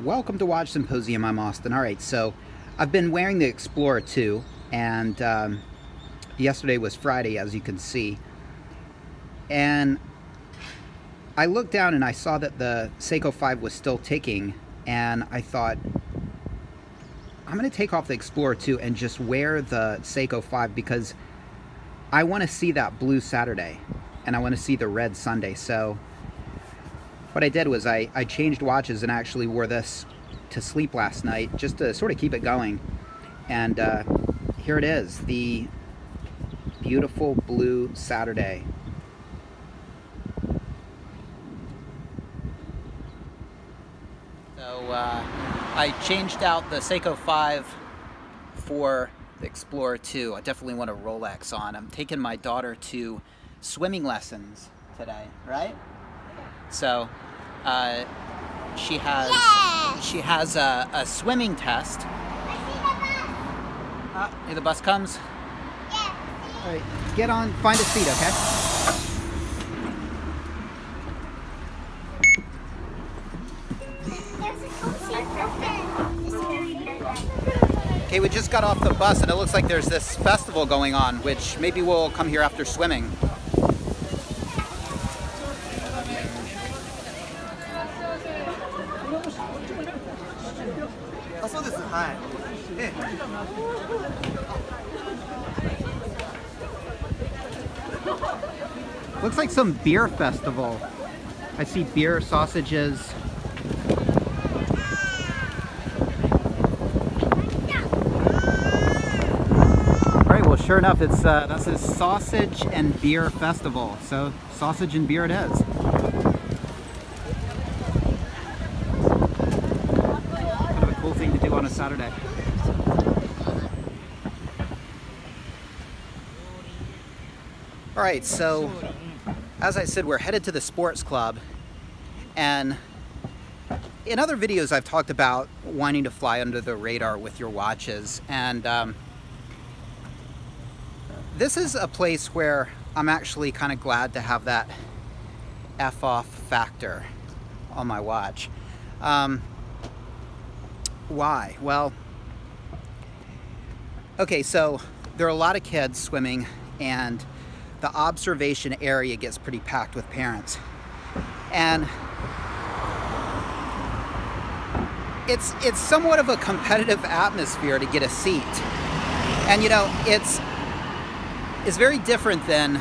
Welcome to Watch Symposium. I'm Austin. Alright, so I've been wearing the Explorer 2, and yesterday was Friday, as you can see. And I looked down and I saw that the Seiko 5 was still ticking, and I thought, I'm going to take off the Explorer 2 and just wear the Seiko 5 because I want to see that blue Saturday and I want to see the red Sunday. So what I did was I changed watches and actually wore this to sleep last night just to sort of keep it going. And here it is, the beautiful blue Saturday. So I changed out the Seiko 5 for the Explorer 2. I definitely want a Rolex on. I'm taking my daughter to swimming lessons today, right? So she has a swimming test. Here the bus comes. Yeah. All right, get on, find a seat, okay? Okay, we just got off the bus and it looks like there's this festival going on, which maybe we'll come here after swimming. Looks like some beer festival. I see beer, sausages. Alright, well sure enough, it's that's a sausage and beer festival. So sausage and beer it is. Kind of a cool thing to do on a Saturday. Alright, so as I said, we're headed to the sports club, and in other videos I've talked about wanting to fly under the radar with your watches, and this is a place where I'm actually kind of glad to have that Off Factor on my watch. Why? Well, okay, so there are a lot of kids swimming, and the observation area gets pretty packed with parents. And it's somewhat of a competitive atmosphere to get a seat. And you know, it's very different than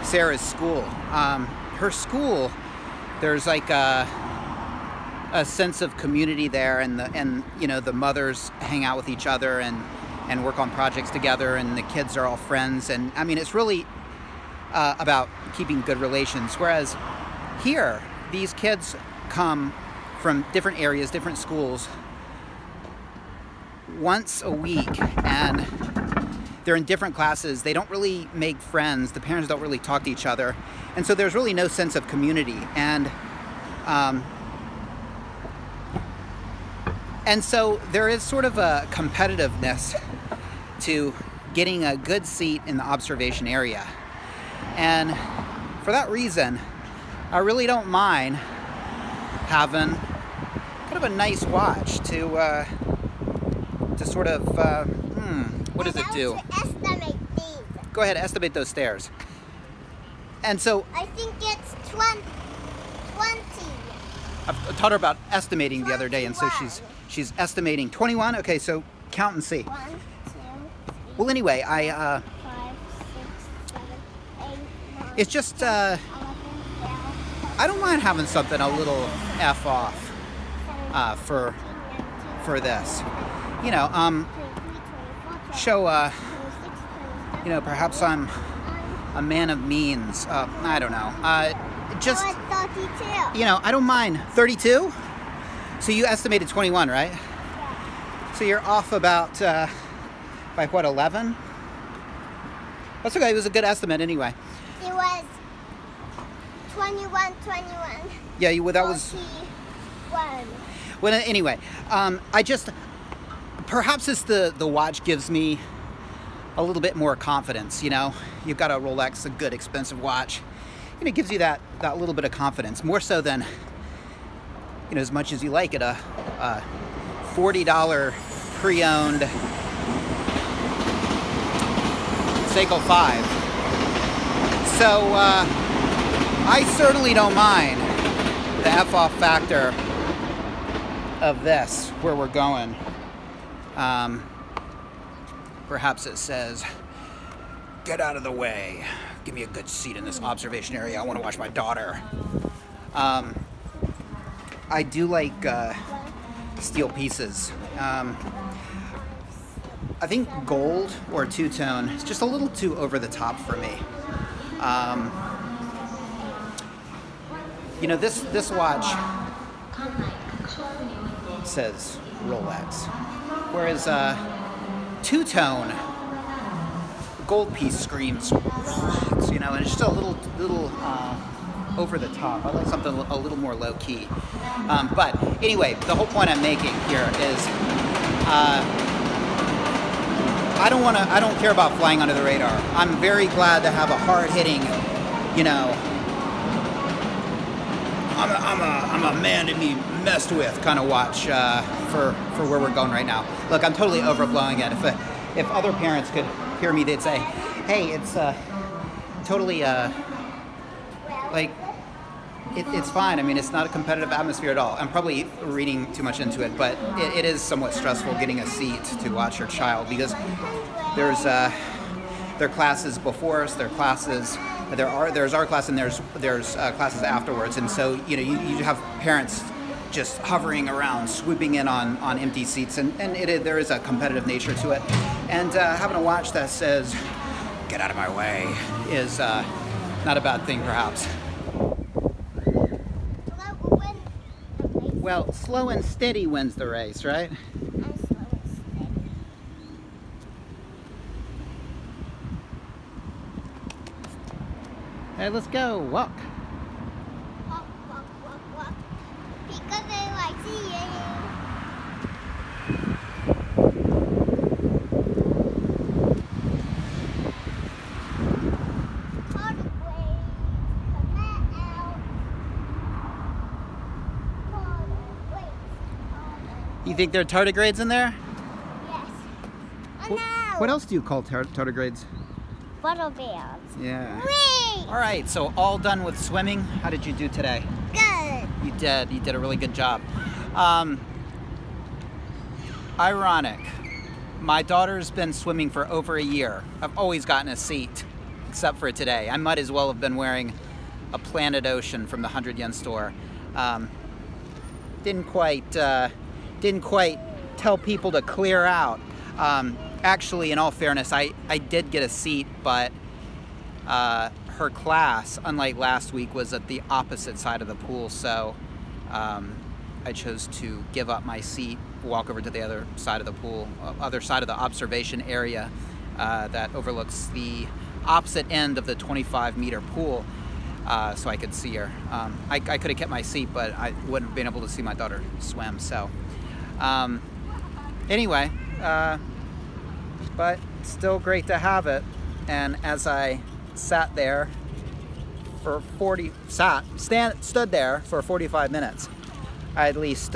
Sarah's school. Her school, there's like a sense of community there, and you know, the mothers hang out with each other and work on projects together, and the kids are all friends, and I mean, it's really about keeping good relations. Whereas here, these kids come from different areas, different schools, once a week, and they're in different classes. They don't really make friends. The parents don't really talk to each other. And so there's really no sense of community. And so there is sort of a competitiveness to getting a good seat in the observation area. And for that reason, I really don't mind having kind of a nice watch to sort of, what does it do? Estimate these. Go ahead, estimate those stairs. And so I think it's 20. I taught her about estimating the other day, and so she's estimating 21. Okay, so count and see. 1, 2, 3, Well, anyway, 5, 6, 7, 8, 9, it's just 11, 12, I don't mind having something a little F off for this. You know, show you know, perhaps I'm a man of means. I don't know. Just, you know, I don't mind. 32? So you estimated 21, right? Yeah. So you're off about by what, 11? That's okay. It was a good estimate anyway. It was 21. Yeah, that was 41. Well, anyway, I just, perhaps it's the watch gives me a little bit more confidence, you know? You've got a Rolex, a good expensive watch, and it gives you that little bit of confidence, more so than you know, as much as you like at a $40 pre-owned Seiko 5. So I certainly don't mind the F-off factor of this, where we're going. Perhaps it says, get out of the way. Give me a good seat in this observation area. I want to watch my daughter. I do like steel pieces. I think gold or two-tone is just a little too over the top for me. You know, this watch says Rolex, whereas two-tone gold piece screams Rolex, you know, and it's just a little over the top. I like something a little more low-key. But anyway, the whole point I'm making here is I don't care about flying under the radar. I'm very glad to have a hard-hitting, you know, I'm a man to be messed with kind of watch for where we're going right now. Look, I'm totally overblowing it. If other parents could hear me, they'd say, hey, it's totally like it's fine. I mean, it's not a competitive atmosphere at all. I'm probably reading too much into it, but it is somewhat stressful getting a seat to watch your child, because there's there are classes before us, there's our class, and there's classes afterwards, and so you know you have parents just hovering around, swooping in on empty seats, and there is a competitive nature to it, and having a watch that says "Get out of my way" is not a bad thing, perhaps. Well, slow and steady wins the race, right? Hey, let's go. Walk. Walk, walk, walk, walk. Because I like seeing. You think there are tardigrades in there? Yes. What else do you call tardigrades? Bottle bears. Yeah. Whee! All right, so all done with swimming. How did you do today? Good. You did a really good job. Ironic. My daughter's been swimming for over a year. I've always gotten a seat, except for today. I might as well have been wearing a Planet Ocean from the 100 yen store. Didn't quite tell people to clear out. Actually, in all fairness, I did get a seat, but her class, unlike last week, was at the opposite side of the pool, so I chose to give up my seat, walk over to the other side of the pool, other side of the observation area that overlooks the opposite end of the 25-meter pool, so I could see her. I could have kept my seat, but I wouldn't have been able to see my daughter swim, so anyway, but still great to have it. And as I sat there for stood there for 45 minutes, I at least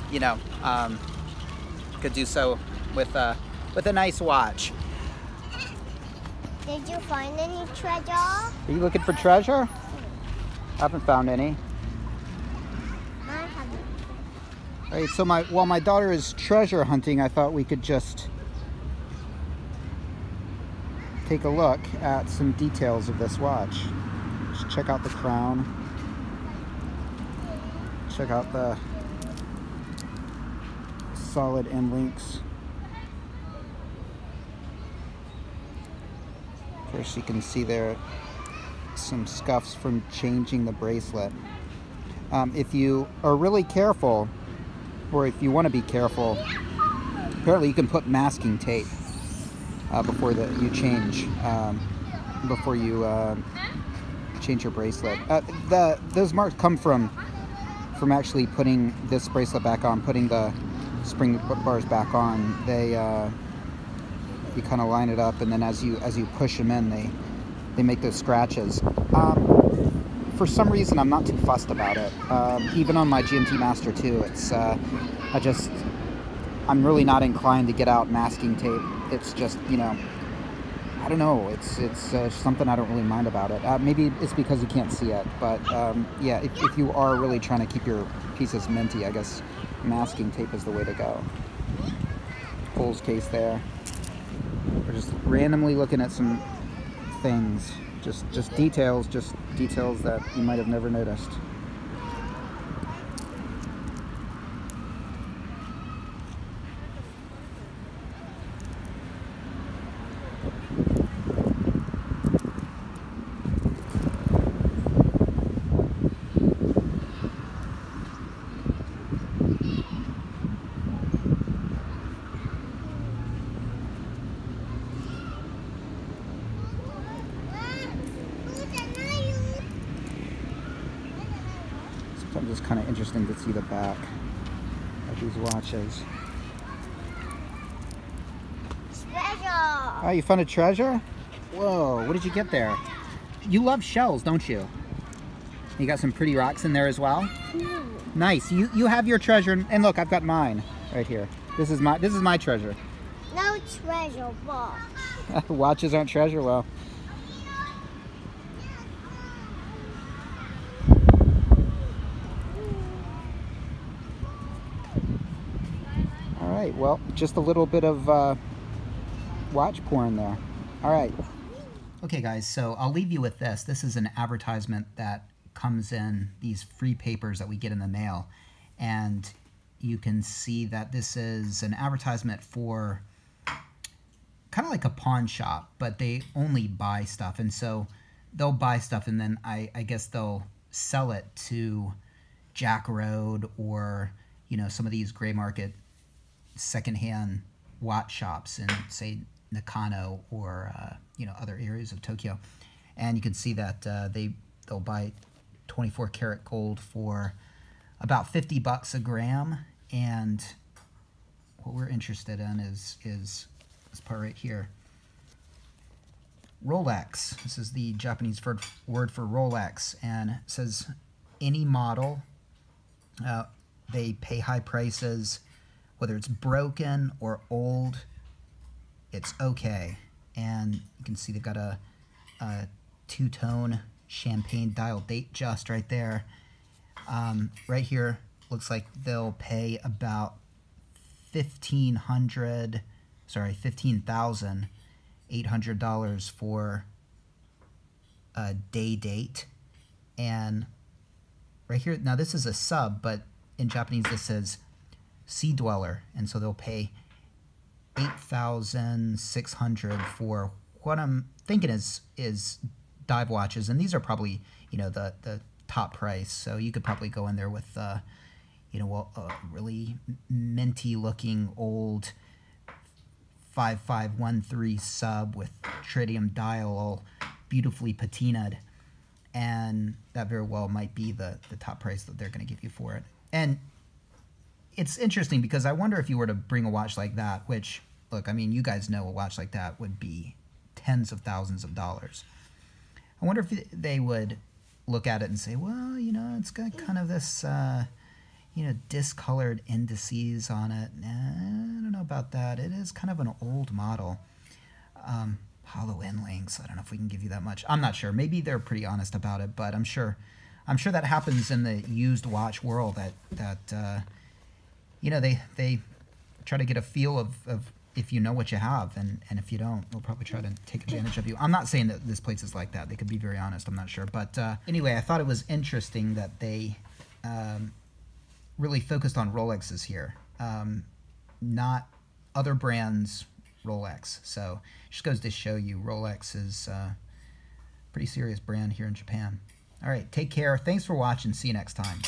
you know, could do so with a nice watch. Did you find any treasure? Are you looking for treasure? I haven't found any. I haven't. All right, so while my daughter is treasure hunting, I thought we could just take a look at some details of this watch. Just check out the crown. Check out the solid end links. Of course, you can see there some scuffs from changing the bracelet. If you are really careful, or if you want to be careful, apparently you can put masking tape before you change your bracelet. Those marks come from actually putting this bracelet back on, putting the spring bars back on. They you kind of line it up, and then as you push them in, they make those scratches. for some reason, I'm not too fussed about it. Even on my GMT Master 2, it's, I'm really not inclined to get out masking tape. It's just, you know, I don't know, it's something I don't really mind about it. Maybe it's because you can't see it, but yeah, if you are really trying to keep your pieces minty, I guess masking tape is the way to go. Fool's case there. We're just randomly looking at some things, just details that you might have never noticed. Sometimes it's kind of interesting to see the back of these watches. Treasure. Oh, you found a treasure? Whoa, what did you get there? You love shells, don't you? You got some pretty rocks in there as well? Nice. You have your treasure, and look, I've got mine right here. This is my treasure. No treasure box. Watches aren't treasure? Well. Alright, well, just a little bit of watch porn there. Alright. Okay guys, so I'll leave you with this. This is an advertisement that comes in these free papers that we get in the mail. And you can see that this is an advertisement for kind of like a pawn shop, but they only buy stuff. And so they'll buy stuff and then I guess they'll sell it to Jack Road or, you know, some of these gray market secondhand watch shops in, say, Nakano or you know, other areas of Tokyo. And you can see that they'll buy 24 karat gold for about 50 bucks a gram. And what we're interested in is this part right here. Rolex. This is the Japanese word for Rolex, and it says any model. They pay high prices, whether it's broken or old. It's okay. And you can see they've got a two-tone champagne dial date just right there. Right here looks like they'll pay about $15,800 for a day date. And right here, now this is a sub, but in Japanese this says Sea Dweller, and so they'll pay $8,600 for what I'm thinking is dive watches, and these are probably, you know, the top price. So you could probably go in there with you know, a really minty looking old 5513 sub with tritium dial, all beautifully patinaed, and that very well might be the top price that they're going to give you for it. And it's interesting because I wonder if you were to bring a watch like that, which, look, I mean, you guys know a watch like that would be tens of thousands of dollars. I wonder if they would look at it and say, well, you know, it's got kind of this, you know, discolored indices on it. I don't know about that. It is kind of an old model. Hollow end links. I don't know if we can give you that much. I'm not sure. Maybe they're pretty honest about it, but I'm sure that happens in the used watch world. That you know, they try to get a feel of if you know what you have, and if you don't, they'll probably try to take advantage of you. I'm not saying that this place is like that. They could be very honest. I'm not sure, but anyway, I thought it was interesting that they really focused on Rolexes here, not other brands' Rolex. So it just goes to show you Rolex is a pretty serious brand here in Japan. All right, take care. Thanks for watching. See you next time.